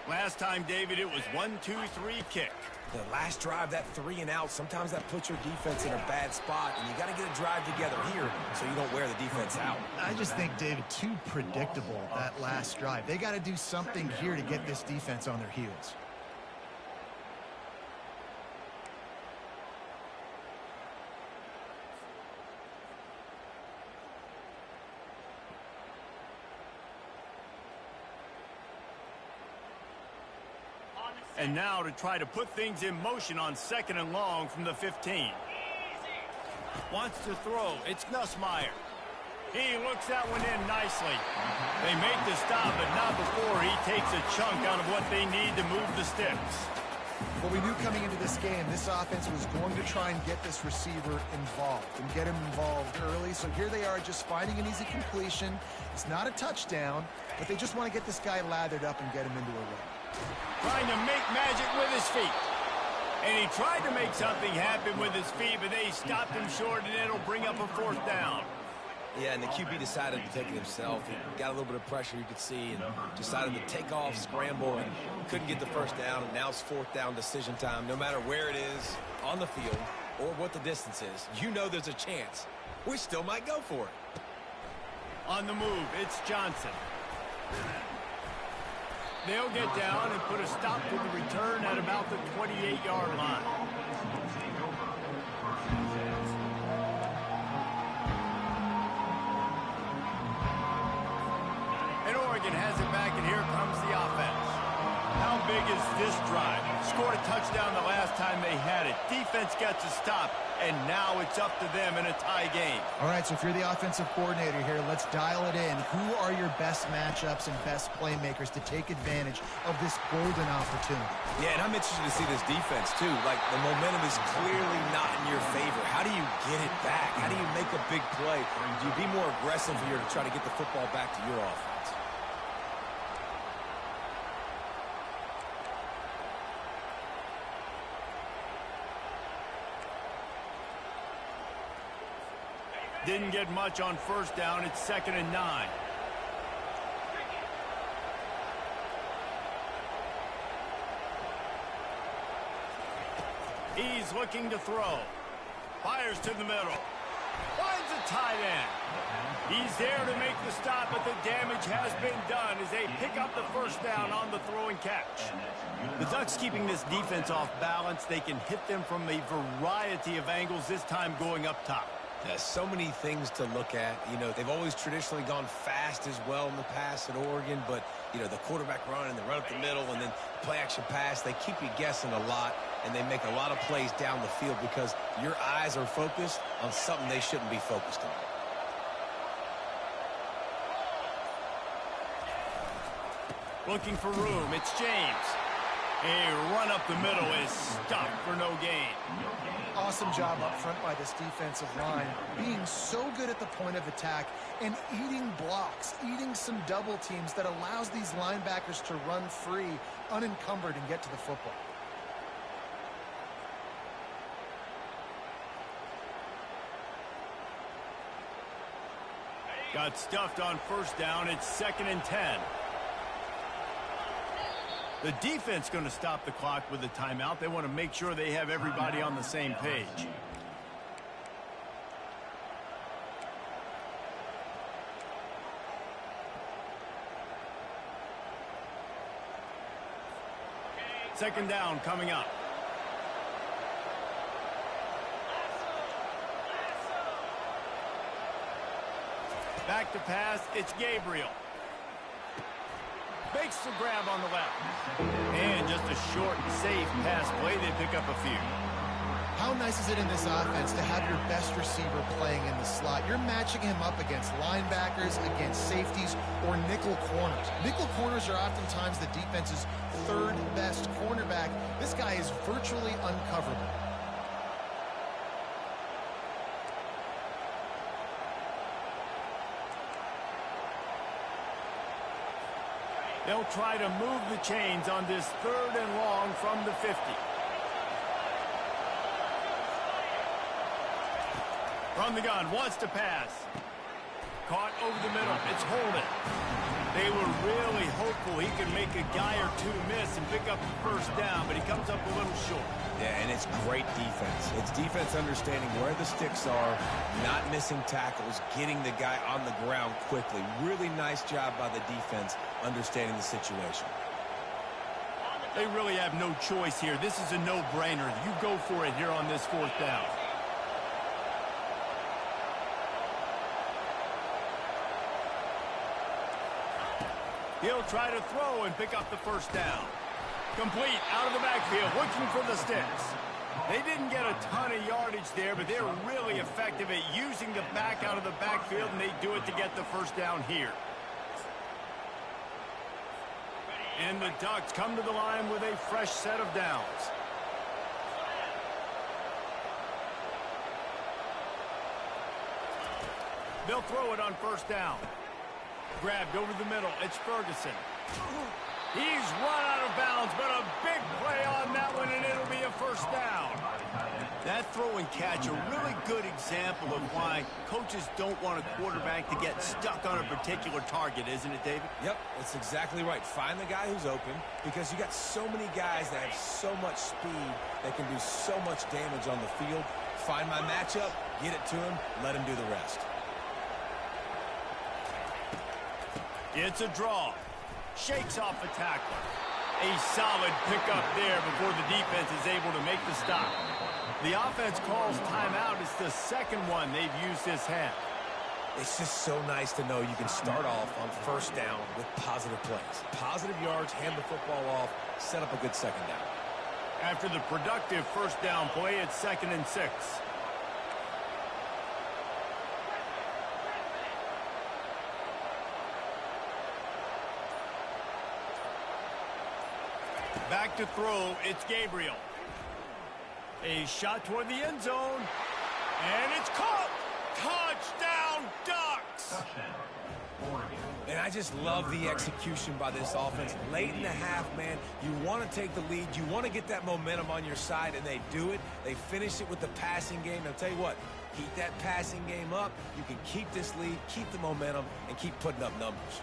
Last time, David, it was 1-2-3 kick. The last drive, that 3 and out, sometimes that puts your defense in a bad spot, and you got to get a drive together here so you don't wear the defense out. I just think, David, too predictable, that last drive. They got to do something here to get this defense on their heels. And now to try to put things in motion on 2nd and long from the 15. Wants to throw. It's Nussmeier. He looks that one in nicely. They make the stop, but not before he takes a chunk out of what they need to move the sticks. Well, we knew coming into this game, this offense was going to try and get this receiver involved and get him involved early. So here they are just finding an easy completion. It's not a touchdown, but they just want to get this guy lathered up and get him into a run. Trying to make magic with his feet. And he tried to make something happen with his feet, but they stopped him short, and it'll bring up a 4th down. Yeah, and the QB decided to take it himself. He got a little bit of pressure, you could see, and decided to take off, scramble, and couldn't get the 1st down, and now it's 4th down decision time. No matter where it is on the field or what the distance is, you know there's a chance. We still might go for it. On the move, it's Johnson. They'll get down and put a stop to the return at about the 28-yard line. And Oregon has it back, and here comes the offense. How big is this drive? Scored a touchdown the last time they had it. Defense gets a stop, and now it's up to them in a tie game. All right, so if you're the offensive coordinator here, let's dial it in. Who are your best matchups and best playmakers to take advantage of this golden opportunity? Yeah, and I'm interested to see this defense, too. Like, the momentum is clearly not in your favor. How do you get it back? How do you make a big play? Do you be more aggressive here to try to get the football back to your offense? Didn't get much on 1st down. It's 2nd and 9. He's looking to throw. Fires to the middle. Finds a tight end. He's there to make the stop, but the damage has been done as they pick up the 1st down on the throw and catch. The Ducks keeping this defense off balance. They can hit them from a variety of angles, this time going up top. There's so many things to look at. You know, they've always traditionally gone fast as well in the past at Oregon, but, you know, the quarterback run and the run up the middle and then play-action pass, they keep you guessing a lot, and they make a lot of plays down the field because your eyes are focused on something they shouldn't be focused on. Looking for room. It's James. A run up the middle is stopped for no gain. Awesome job up front by this defensive line, being so good at the point of attack and eating blocks, eating some double teams that allows these linebackers to run free, unencumbered, and get to the football. Got stuffed on 1st down. It's 2nd and 10. The defense going to stop the clock with a timeout. They want to make sure they have everybody on the same page. Second down coming up. Back to pass. It's Gabriel. Makes the grab on the left. And just a short and safe pass play. They pick up a few. How nice is it in this offense to have your best receiver playing in the slot? You're matching him up against linebackers, against safeties, or nickel corners. Nickel corners are oftentimes the defense's 3rd best cornerback. This guy is virtually uncoverable. They'll try to move the chains on this 3rd and long from the 50. From the gun, wants to pass. Caught over the middle. It's holding. They were really hopeful he could make a guy or two miss and pick up the first down, but he comes up a little short. Yeah, and it's great defense. It's defense understanding where the sticks are, not missing tackles, getting the guy on the ground quickly. Really nice job by the defense understanding the situation. They really have no choice here. This is a no-brainer. You go for it here on this fourth down. He'll try to throw and pick up the first down. Complete out of the backfield, looking for the sticks. They didn't get a ton of yardage there, but they're really effective at using the back out of the backfield, and they do it to get the first down here. And the Ducks come to the line with a fresh set of downs. They'll throw it on first down. Grabbed over the middle. It's Ferguson. He's run out of bounds, but a big play on that one, and it'll be a first down. That throw and catch, a really good example of why coaches don't want a quarterback to get stuck on a particular target, isn't it, David? Yep, that's exactly right. Find the guy who's open, because you got so many guys that have so much speed that can do so much damage on the field. Find my matchup, get it to him, let him do the rest. It's a draw. Shakes off a tackler. A solid pickup there before the defense is able to make the stop. The offense calls timeout. It's the second one they've used this half. It's just so nice to know you can start off on first down with positive plays. Positive yards, hand the football off, set up a good second down. After the productive first down play, it's 2nd and 6. Back to throw, it's Gabriel. A shot toward the end zone, and it's caught! Touchdown, Ducks! And I just love the execution by this offense. Late in the half, man, you want to take the lead. You want to get that momentum on your side, and they do it. They finish it with the passing game. I'll tell you what, keep that passing game up. You can keep this lead, keep the momentum, and keep putting up numbers.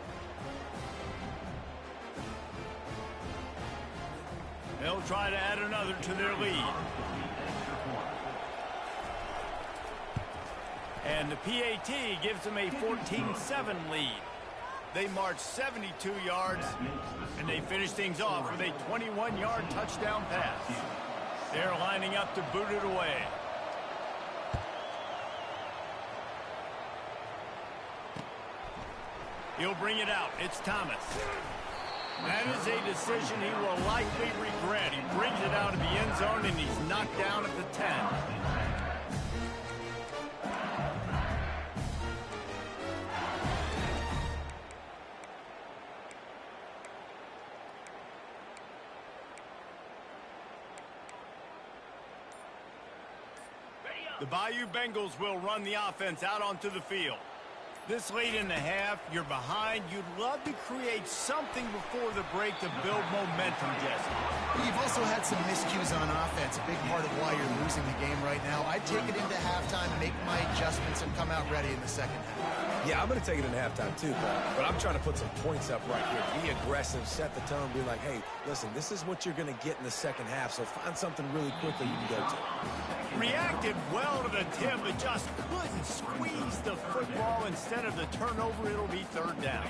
They'll try to add another to their lead. And the PAT gives them a 14-7 lead. They march 72 yards, and they finish things off with a 21-yard touchdown pass. They're lining up to boot it away. He'll bring it out. It's Thomas. That is a decision he will likely regret. He brings it out of the end zone, and he's knocked down at the 10. The Bayou Bengals will run the offense out onto the field. This late in the half, you're behind. You'd love to create something before the break to build momentum, Jesse. You've also had some miscues on offense, a big part of why you're losing the game right now. I'd take it into halftime, make my adjustments, and come out ready in the second half. Yeah, I'm going to take it into halftime too, Paul. But I'm trying to put some points up right here. Be aggressive, set the tone, be like, hey, listen, this is what you're going to get in the second half, so find something really quickly you can go to. Reacted well to the tip, but just couldn't squeeze the football. Instead of the turnover, it'll be 3rd down.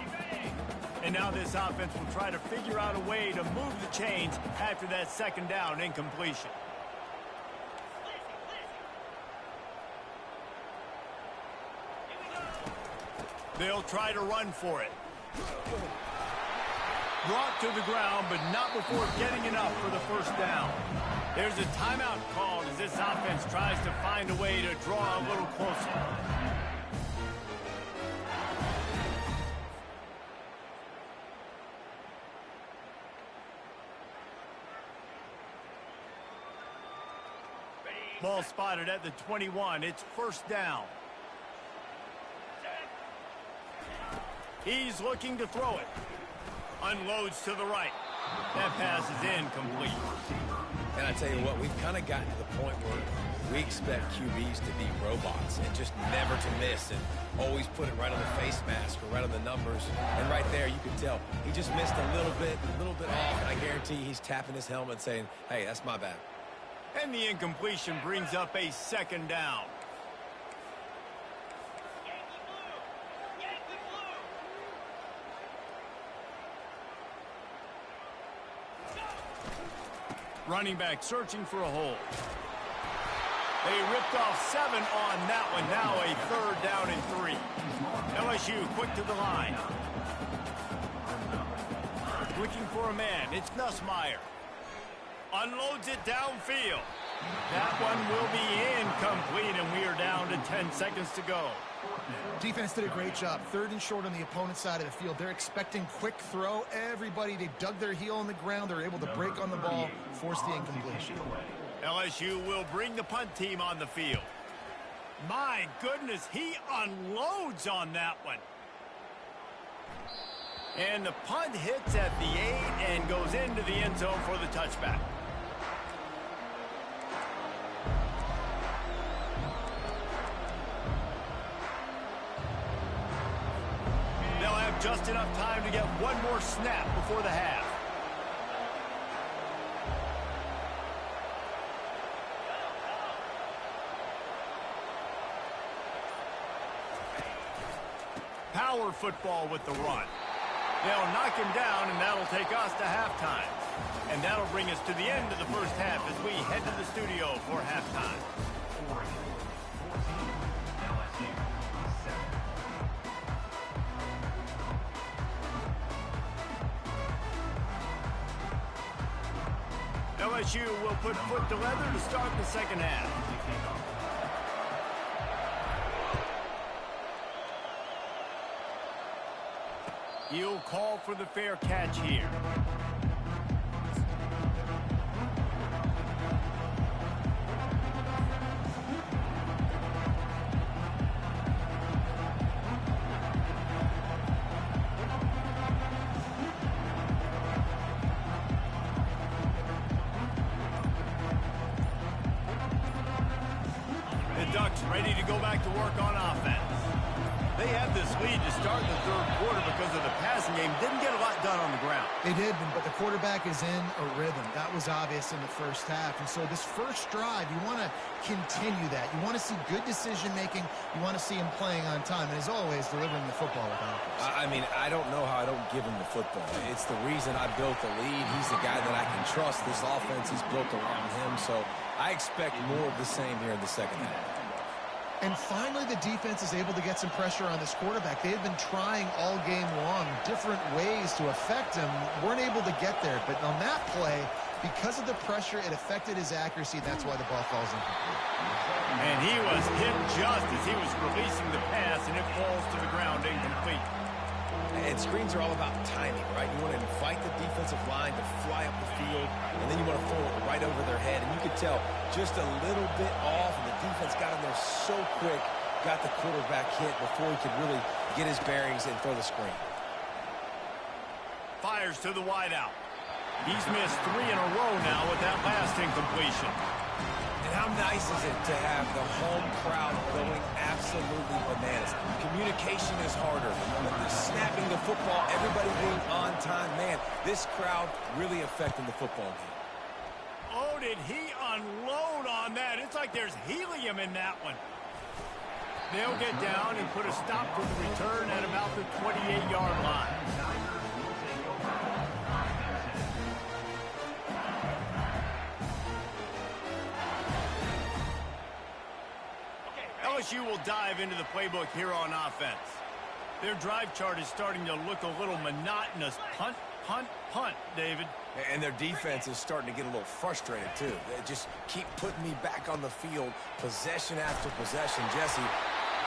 And now this offense will try to figure out a way to move the chains after that 2nd down incompletion. They'll try to run for it. Brought to the ground, but not before getting enough for the first down. There's a timeout called as this offense tries to find a way to draw a little closer. Ball spotted at the 21. It's 1st down. He's looking to throw it. Unloads to the right. That pass is incomplete. And I tell you what, we've kind of gotten to the point where we expect QBs to be robots and just never to miss and always put it right on the face mask or right on the numbers. And right there, you can tell he just missed a little bit off, and I guarantee he's tapping his helmet saying, hey, that's my bad. And the incompletion brings up a second down. Running back searching for a hole. They ripped off 7 on that one. Now a 3rd down and 3. LSU quick to the line. Looking for a man. It's Nussmeier. Unloads it downfield. That one will be incomplete, and we are down to 10 seconds to go. Defense did a great job. 3rd and short on the opponent's side of the field. They're expecting quick throw. Everybody, they dug their heel on the ground. They're able to break on the ball, force the incompletion. LSU will bring the punt team on the field. My goodness, he unloads on that one. And the punt hits at the 8 and goes into the end zone for the touchback. They'll have just enough time to get one more snap before the half. Power football with the run. They'll knock him down, and that'll take us to halftime. And that'll bring us to the end of the first half as we head to the studio for halftime. LSU will put foot to leather to start the second half. He'll call for the fair catch here. The Ducks ready to go back to work on offense. They had this lead to start the 3rd quarter because of the passing game. Didn't get a lot done on the ground. They did, but the quarterback is in a rhythm. That was obvious in the first half. And so this first drive, you want to continue that. You want to see good decision-making. You want to see him playing on time. And as always, delivering the football with accuracy. I mean, I don't know how I don't give him the football. It's the reason I built the lead. He's the guy that I can trust. This offense is built around him. So I expect more of the same here in the second half. And finally, the defense is able to get some pressure on this quarterback. They had been trying all game long different ways to affect him. Weren't able to get there. But on that play, because of the pressure, it affected his accuracy. That's why the ball falls incomplete. And he was hit just as he was releasing the pass, and it falls to the ground incomplete. And screens are all about timing, right? You want to invite the defensive line to fly up the field, and then you want to throw it right over their head. And you could tell just a little bit off, and the defense got in there so quick, got the quarterback hit before he could really get his bearings and throw the screen. Fires to the wideout. He's missed 3 in a row now with that last incompletion. And how nice is it to have the home crowd going absolutely bananas? Communication is harder. The snapping the football, everybody being on time. Man, this crowd really affecting the football game. Oh, did he unload on that? It's like there's helium in that one. They'll get down and put a stop to the return at about the 28-yard line. LSU will dive into the playbook here on offense. Their drive chart is starting to look a little monotonous. Punt, punt, punt, David. And their defense is starting to get a little frustrated, too. They just keep putting me back on the field, possession after possession. Jesse,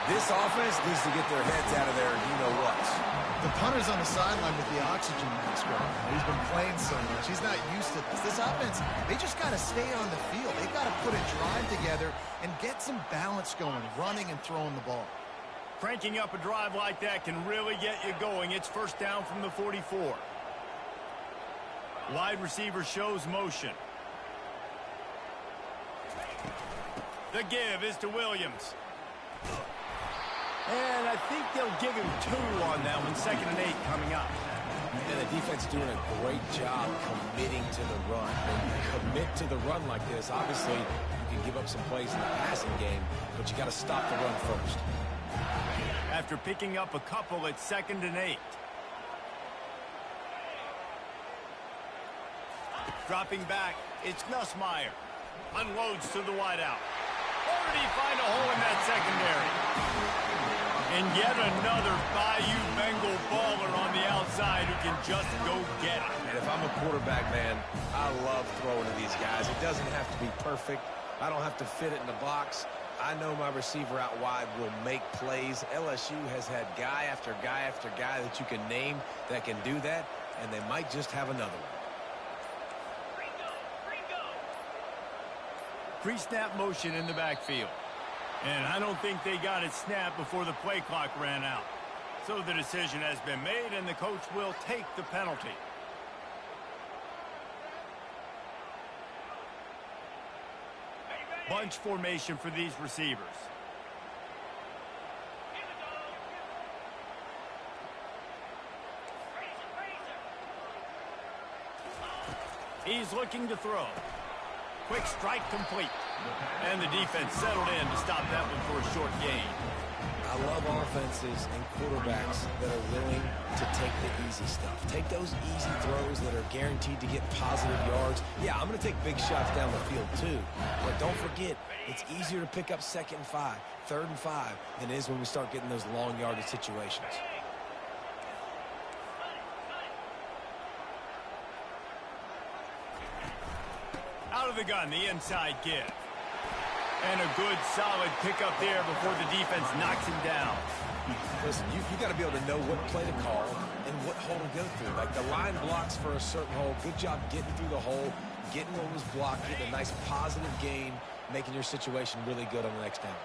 this offense needs to get their heads out of there and you-know-what. The punter's on the sideline with the oxygen mask on. He's been playing so much. He's not used to this. This offense, they just got to stay on the field. They've got to put a drive together and get some balance going, running and throwing the ball. Cranking up a drive like that can really get you going. It's first down from the 44. Wide receiver shows motion. The give is to Williams. And I think they'll give him 2 on that one. 2nd and 8 coming up. And the defense doing a great job committing to the run. When you commit to the run like this, obviously you can give up some plays in the passing game, but you got to stop the run first. After picking up a couple, it's 2nd and 8. Dropping back, it's Nussmeier. Unloads to the wideout. Or did he find a hole in that secondary? And yet another Bayou Bengal baller on the outside who can just go get it. And if I'm a quarterback, man, I love throwing to these guys. It doesn't have to be perfect. I don't have to fit it in the box. I know my receiver out wide will make plays. LSU has had guy after guy after guy that you can name that can do that, and they might just have another one. Pre-snap motion in the backfield. And I don't think they got it snapped before the play clock ran out. So the decision has been made, and the coach will take the penalty. Bunch formation for these receivers. He's looking to throw. Quick strike complete. And the defense settled in to stop that one for a short gain. I love offenses and quarterbacks that are willing to take the easy stuff. Take those easy throws that are guaranteed to get positive yards. Yeah, I'm going to take big shots down the field too. But don't forget, it's easier to pick up 2nd and 5, 3rd and 5 than it is when we start getting those long yardage situations. Out of the gun, the inside give. And a good, solid pickup there before the defense knocks him down. Listen, you got to be able to know what play to call and what hole to go through. Like the line blocks for a certain hole. Good job getting through the hole, getting what was blocked, getting a nice positive gain, making your situation really good on the next down.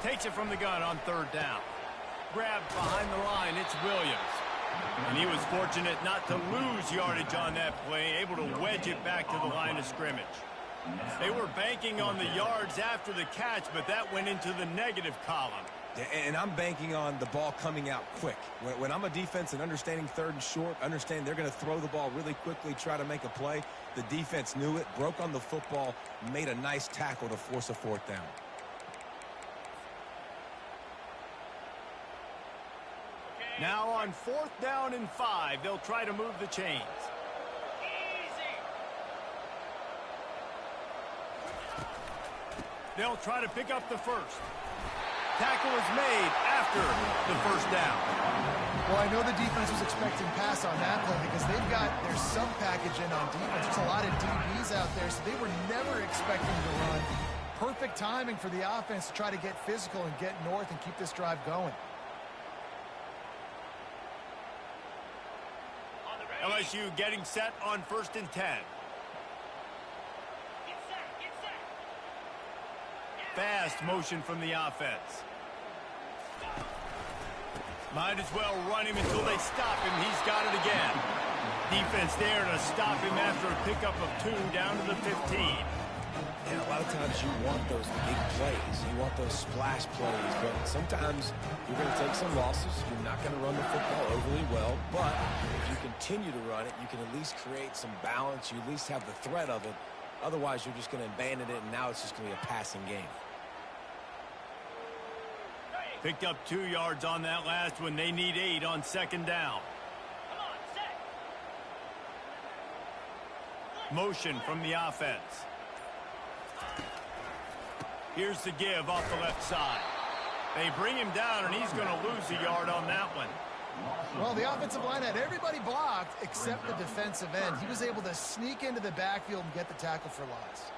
Takes it from the gun on 3rd down. Grabbed behind the line, it's Williams. And he was fortunate not to lose yardage on that play, able to wedge it back to the line of scrimmage. They were banking on the yards after the catch, but that went into the negative column. And I'm banking on the ball coming out quick. When I'm a defense and understanding 3rd and short, understand they're going to throw the ball really quickly, try to make a play. The defense knew it, broke on the football, made a nice tackle to force a 4th down. Now on 4th down and 5, they'll try to move the chains. They'll try to pick up the first. Tackle is made after the 1st down. Well, I know the defense was expecting pass on that play because they've got their sub package in on defense. There's a lot of DBs out there, so they were never expecting to run. Perfect timing for the offense to try to get physical and get north and keep this drive going. LSU getting set on 1st and 10. Fast motion from the offense. Might as well run him until they stop him. He's got it again. Defense there to stop him after a pickup of 2 down to the 15. And a lot of times you want those big plays. You want those splash plays. But sometimes you're going to take some losses. You're not going to run the football overly well. But if you continue to run it, you can at least create some balance. You at least have the threat of it. Otherwise, you're just going to abandon it, and now it's just going to be a passing game. Picked up 2 yards on that last one. They need 8 on 2nd down. Motion from the offense. Here's the give off the left side. They bring him down, and he's going to lose a yard on that one. Well, the offensive line had everybody blocked except the defensive end. He was able to sneak into the backfield and get the tackle for loss.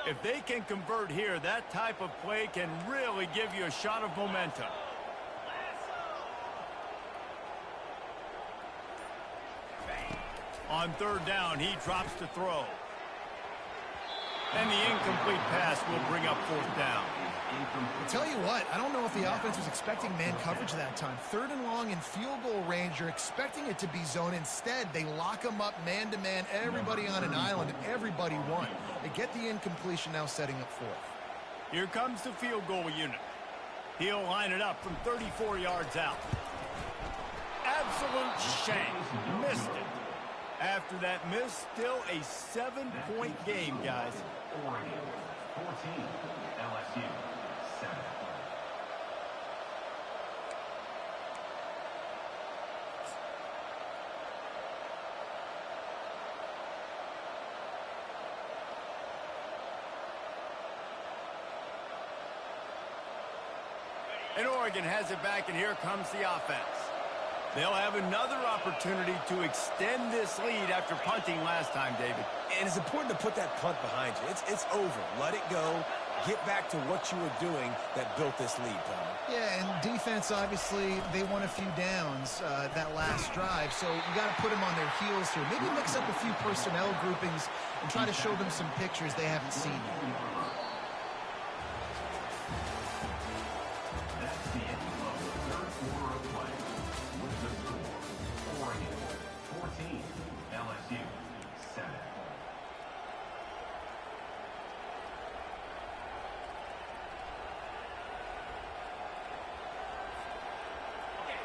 If they can convert here, that type of play can really give you a shot of momentum. On 3rd down, he drops to throw. And the incomplete pass will bring up 4th down. I'll tell you what, I don't know if the offense was expecting man coverage that time. 3rd and long in field goal range, you're expecting it to be zone. Instead, they lock them up man-to-man, everybody on an island, and everybody won. They get the incompletion, now setting up 4th. Here comes the field goal unit. He'll line it up from 34 yards out. Absolute shank. Missed it. After that miss, still a 7-point game, guys. Oregon, 14, LSU, 7. And Oregon has it back, and here comes the offense. They'll have another opportunity to extend this lead after punting last time, David. And it's important to put that punt behind you. It's over. Let it go. Get back to what you were doing that built this lead, Palmer. Yeah, and defense, obviously, they won a few downs that last drive, so you got to put them on their heels here. Maybe mix up a few personnel groupings and try to show them some pictures they haven't seen yet.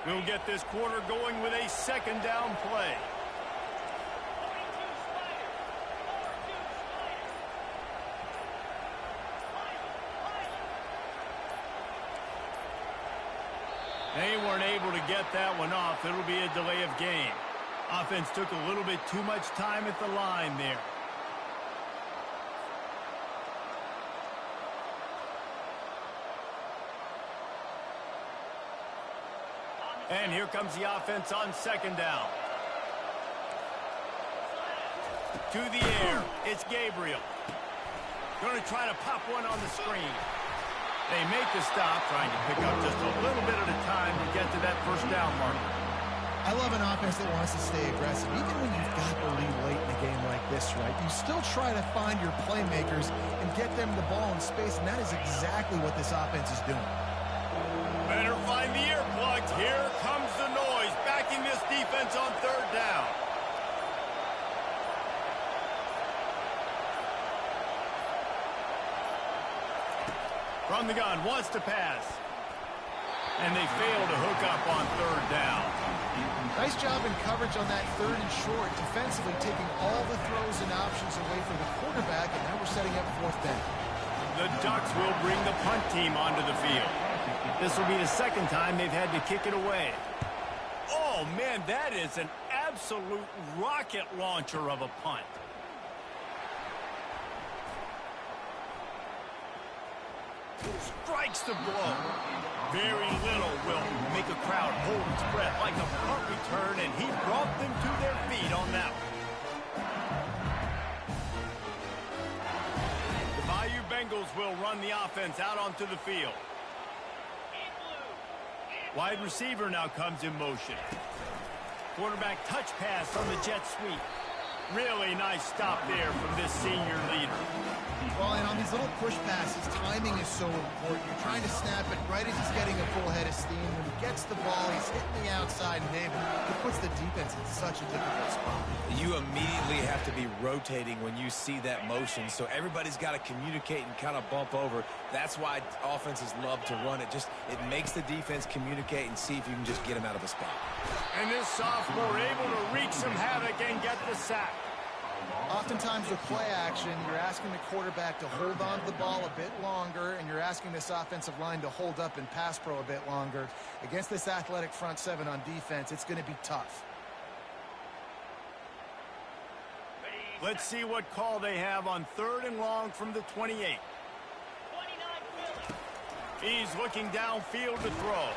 We'll get this quarter going with a 2nd down play. They weren't able to get that one off. It'll be a delay of game. Offense took a little bit too much time at the line there. And here comes the offense on 2nd down. To the air, it's Gabriel. Going to try to pop one on the screen. They make the stop, trying to pick up just a little bit at a time to get to that 1st down marker. I love an offense that wants to stay aggressive. Even when you've got the lead late in a game like this, right, you still try to find your playmakers and get them the ball in space, and that is exactly what this offense is doing. Better find the earplugs. Here comes the noise, backing this defense on 3rd down. From the gun, wants to pass. And they fail to hook up on 3rd down. Nice job in coverage on that 3rd and short, defensively taking all the throws and options away from the quarterback, and now we're setting up 4th down. The Ducks will bring the punt team onto the field. This will be the 2nd time they've had to kick it away. Oh, man, that is an absolute rocket launcher of a punt. Strikes the blow. Very little will make a crowd hold its breath like a punt return, and he brought them to their feet on that one. The Bayou Bengals will run the offense out onto the field. Wide receiver now comes in motion. Quarterback touch pass on the jet sweep. Really nice stop there from this senior leader. Well, and on these little push passes, timing is so important. You're trying to snap it right as he's getting a full head of steam. When he gets the ball, he's hitting the outside, and David, it puts the defense in such a difficult spot. You immediately have to be rotating when you see that motion, so everybody's got to communicate and kind of bump over. That's why offenses love to run it. It makes the defense communicate and see if you can just get him out of a spot. And this sophomore able to wreak some havoc and get the sack. Oftentimes with play action, you're asking the quarterback to hold on to the ball a bit longer, and you're asking this offensive line to hold up in pass pro a bit longer. Against this athletic front 7 on defense, it's going to be tough. Let's see what call they have on 3rd and long from the 28. He's looking downfield to throw.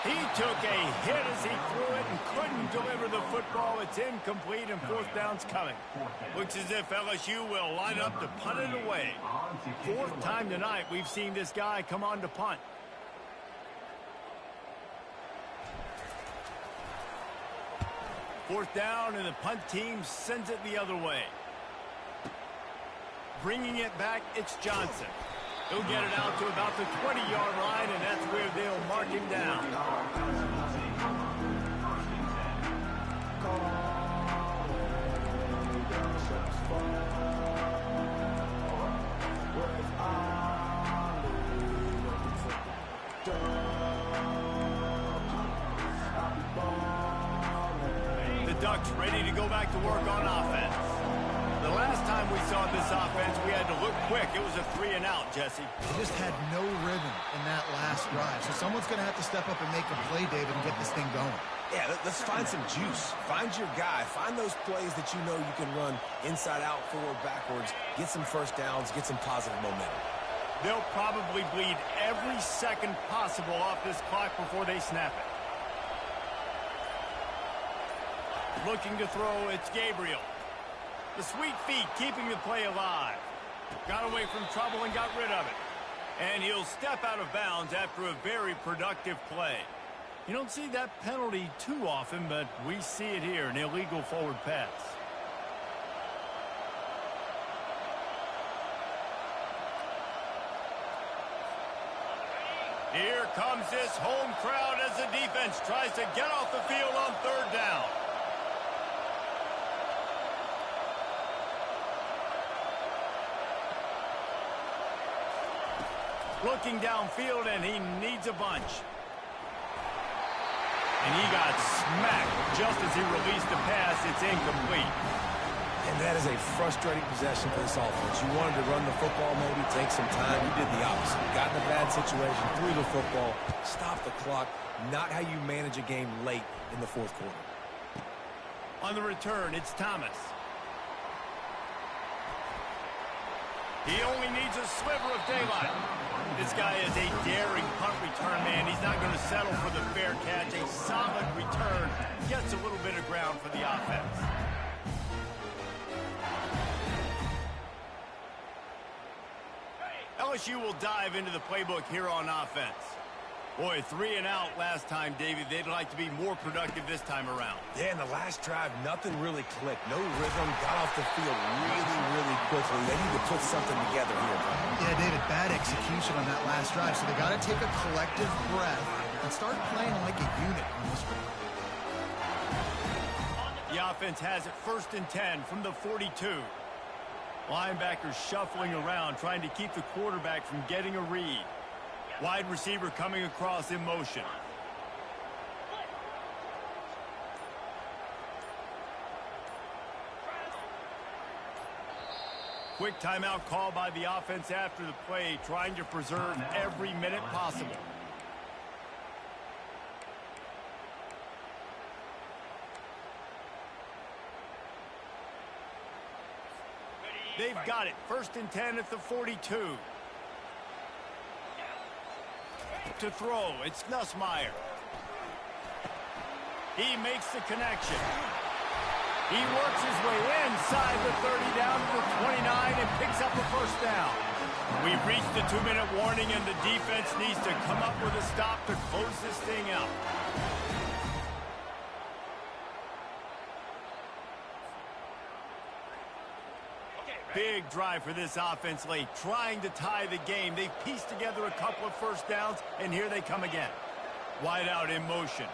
He took a hit as he threw it and couldn't deliver the football. It's incomplete, and 4th down's coming. Looks as if LSU will line up to punt it away. 4th time tonight we've seen this guy come on to punt. Fourth down, and the punt team sends it the other way. Bringing it back, it's Johnson. He'll get it out to about the 20-yard line, and that's where they'll mark him down. The Ducks ready to go back to work on offense. The last time we saw this offense, we had to look quick. It was a 3-and-out, Jesse. They just had no rhythm in that last drive. So someone's going to have to step up and make a play, David, and get this thing going. Yeah, let's find some juice. Find your guy. Find those plays that you know you can run inside out, forward, backwards. Get some first downs. Get some positive momentum. They'll probably bleed every second possible off this clock before they snap it. Looking to throw, it's Gabriel. The sweet feet keeping the play alive. Got away from trouble and got rid of it. And he'll step out of bounds after a very productive play. You don't see that penalty too often, but we see it here, an illegal forward pass. Here comes this home crowd as the defense tries to get off the field on third down. Looking downfield, and he needs a bunch. And he got smacked just as he released the pass. It's incomplete. And that is a frustrating possession for this offense. You wanted to run the football, maybe take some time. You did the opposite. Got in a bad situation, threw the football, stopped the clock. Not how you manage a game late in the fourth quarter. On the return, it's Thomas. He only needs a sliver of daylight. This guy is a daring punt return man. He's not going to settle for the fair catch. A solid return gets a little bit of ground for the offense. LSU will dive into the playbook here on offense. Boy, 3-and-out last time, David. They'd like to be more productive this time around. Yeah, in the last drive, nothing really clicked. No rhythm, got off the field really quickly. They need to put something together here. Yeah, David, bad execution on that last drive. So they got to take a collective breath and start playing like a unit on this one. The offense has it 1st and 10 from the 42. Linebackers shuffling around, trying to keep the quarterback from getting a read. Wide receiver coming across in motion. Quick timeout call by the offense after the play, trying to preserve every minute possible. They've got it. 1st and 10 at the 42. To throw, it's Nussmeier. He makes the connection. He works his way inside the 30 down to the 29 and picks up a first down. We've reached the 2-minute warning, and the defense needs to come up with a stop to close this thing out. Big drive for this offense late, trying to tie the game. They've pieced together a couple of first downs, and here they come again. Wide out in motion.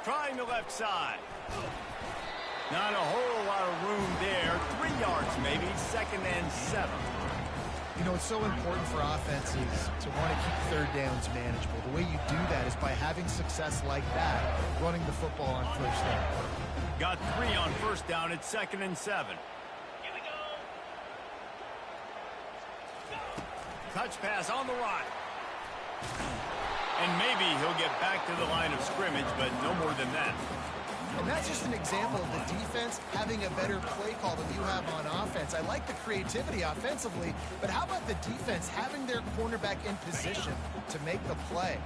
Trying the left side. Not a whole lot of room there. 3 yards maybe, 2nd and 7. You know, it's so important for offenses to want to keep third downs manageable. The way you do that is by having success like that, running the football on first down. Got 3 on first down at 2nd and 7. Touch pass on the run. And maybe he'll get back to the line of scrimmage, but no more than that. And that's just an example of the defense having a better play call than you have on offense. I like the creativity offensively, but how about the defense having their cornerback in position to make the play?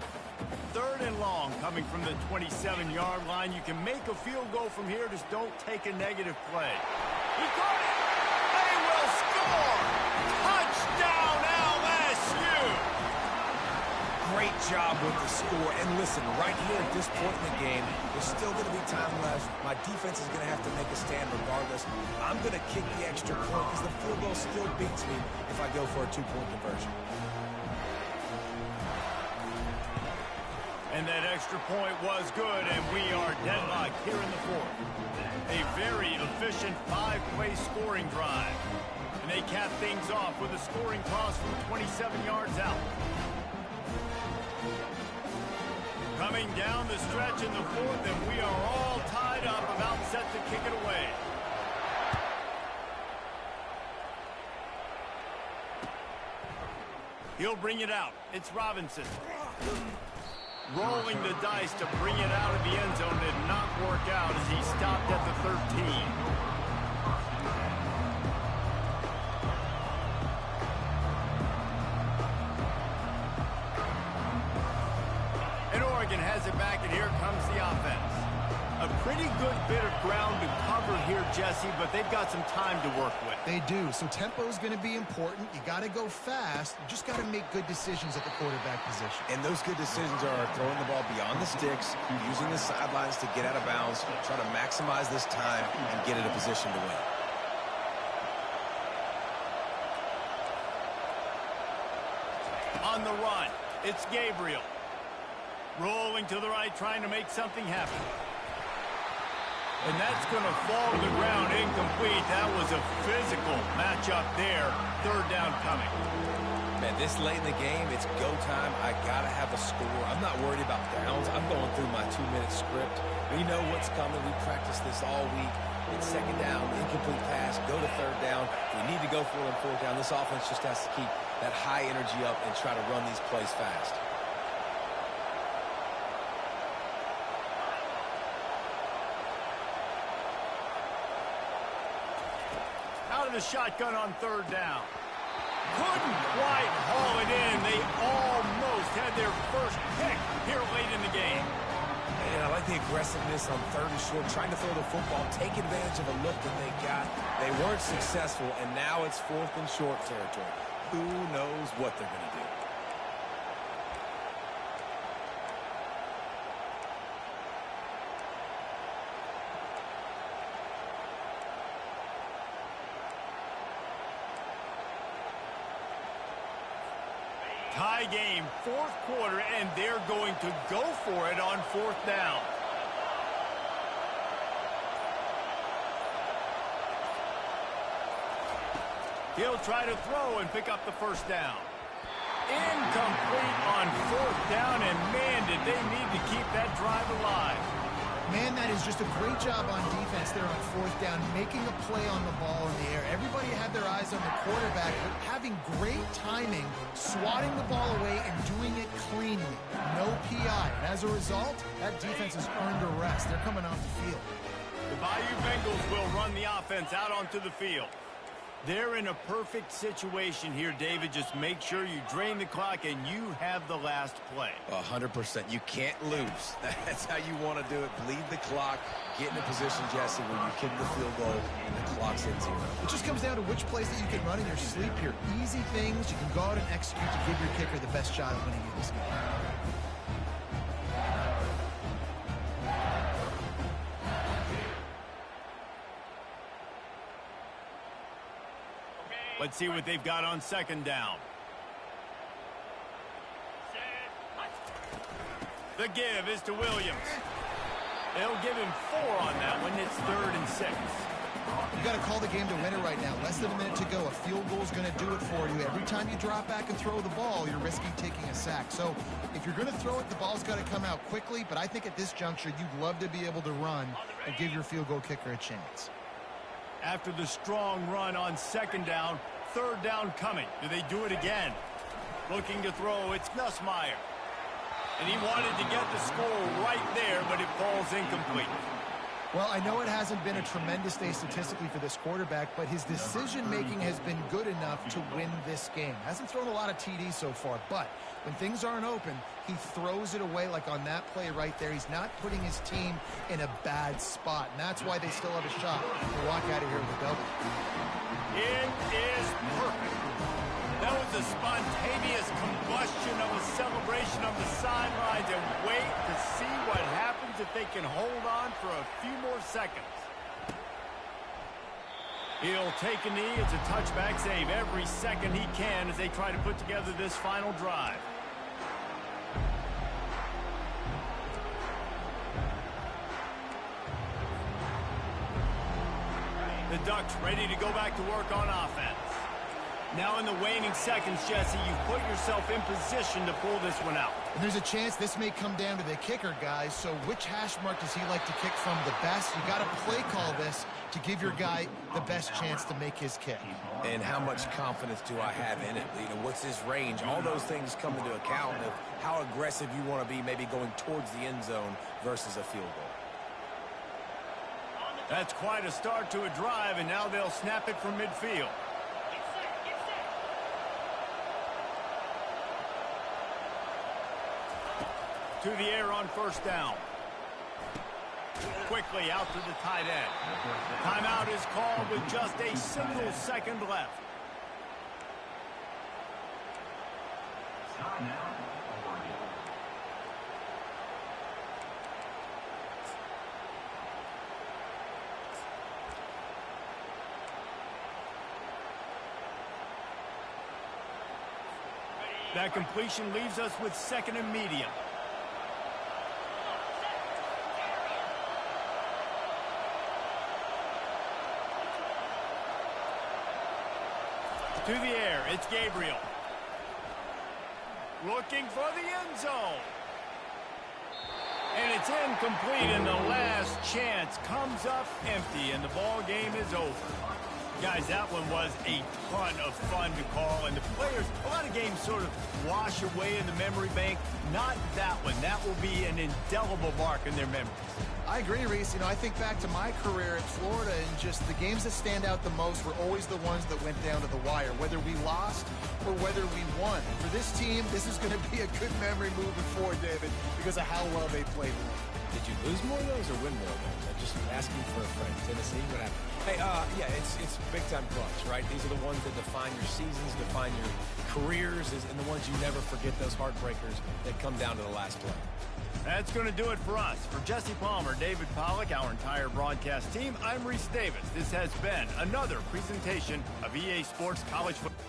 3rd and long coming from the 27-yard line. You can make a field goal from here. Just don't take a negative play. He caught it. They will score. Touchdown, LSU. great job with the score. And listen, right here at this point in the game, there's still going to be time left. My defense is going to have to make a stand regardless. I'm going to kick the extra point because the field goal still beats me if I go for a two-point conversion. And that extra point was good, and we are deadlocked here in the fourth. A very efficient 5-play scoring drive. And they cap things off with a scoring toss from 27 yards out. Coming down the stretch in the fourth, and we are all tied up, about set to kick it away. He'll bring it out. It's Robinson. Rolling the dice to bring it out of the end zone did not work out as he stopped at the 13. Has it back, and here comes the offense. A pretty good bit of ground to cover here, Jesse, but they've got some time to work with. They do. So tempo is going to be important. You got to go fast. You just got to make good decisions at the quarterback position. And those good decisions are throwing the ball beyond the sticks, using the sidelines to get out of bounds, try to maximize this time and get in a position to win. On the run, it's Gabriel. Rolling to the right, trying to make something happen. And that's going to fall to the ground, incomplete. That was a physical matchup there. Third down coming. Man, this late in the game, it's go time. I got to have a score. I'm not worried about downs. I'm going through my 2-minute script. We know what's coming. We practiced this all week. It's second down, incomplete pass, go to third down. We need to go for it on fourth down. This offense just has to keep that high energy up and try to run these plays fast. Out of the shotgun on third down. Couldn't quite haul it in. They almost had their first pick here late in the game. And I like the aggressiveness on third and short, trying to throw the football, take advantage of a look that they got. They weren't successful, and now it's fourth and short territory. Who knows what they're going to do? Tie game, fourth quarter, and they're going to go for it on fourth down. He'll try to throw and pick up the first down. Incomplete on fourth down, and man, did they need to keep that drive alive. Man, that is just a great job on defense there on fourth down, making a play on the ball in the air. Everybody had their eyes on the quarterback, but having great timing, swatting the ball away, and doing it cleanly. No PI. And as a result, that defense has earned a rest. They're coming off the field. The Bayou Bengals will run the offense out onto the field. They're in a perfect situation here, David. Just make sure you drain the clock and you have the last play. 100%. You can't lose. That's how you want to do it. Bleed the clock. Get in a position, Jesse, where you kick the field goal and the clock's at 0. It just comes down to which plays that you can run in your sleep here. Easy things you can go out and execute to give your kicker the best shot at winning this game. Let's see what they've got on second down. The give is to Williams. They'll give him 4 on that one. It's 3rd and 6. You got to call the game to win it right now. Less than a minute to go. A field goal is going to do it for you. Every time you drop back and throw the ball, you're risking taking a sack. So if you're going to throw it, the ball's got to come out quickly. But I think at this juncture, you'd love to be able to run and give your field goal kicker a chance. After the strong run on second down, third down coming. Do they do it again? Looking to throw, it's Nussmeier. And he wanted to get the score right there, but it falls incomplete. Well, I know it hasn't been a tremendous day statistically for this quarterback, but his decision-making has been good enough to win this game. Hasn't thrown a lot of TDs so far, but when things aren't open, he throws it away like on that play right there. He's not putting his team in a bad spot, and that's why they still have a shot to walk out of here with a double. It is perfect. That was a spontaneous combustion of a celebration on the sidelines, and wait to see what happens if they can hold on for a few more seconds. He'll take a knee. It's a touchback save every second he can as they try to put together this final drive. The Ducks ready to go back to work on offense. Now in the waning seconds, Jesse, you've put yourself in position to pull this one out. And there's a chance this may come down to the kicker, guys. So which hash mark does he like to kick from the best? You got to play call this to give your guy the best chance to make his kick. And how much confidence do I have in it? You know, what's his range? All those things come into account of how aggressive you want to be, maybe going towards the end zone versus a field goal. That's quite a start to a drive, and now they'll snap it from midfield. To the air on first down. Quickly out to the tight end. Timeout is called with just a single second left. That completion leaves us with second and medium. To the air, it's Gabriel. Looking for the end zone. And it's incomplete, and the last chance comes up empty, and the ball game is over. Guys, that one was a ton of fun to call, and the players, a lot of games sort of wash away in the memory bank. Not that one. That will be an indelible mark in their memories. I agree, Reese. You know, I think back to my career at Florida, and just the games that stand out the most were always the ones that went down to the wire, whether we lost or whether we won. For this team, this is going to be a good memory moving forward, David, because of how well they played. Did you lose more of those or win more of those? I'm just asking for a friend. Tennessee, what happened? Hey, yeah, it's big-time clutch, right? These are the ones that define your seasons, define your careers, and the ones you never forget, those heartbreakers that come down to the last play. That's going to do it for us. For Jesse Palmer, David Pollack, our entire broadcast team, I'm Reese Davis. This has been another presentation of EA Sports College Football.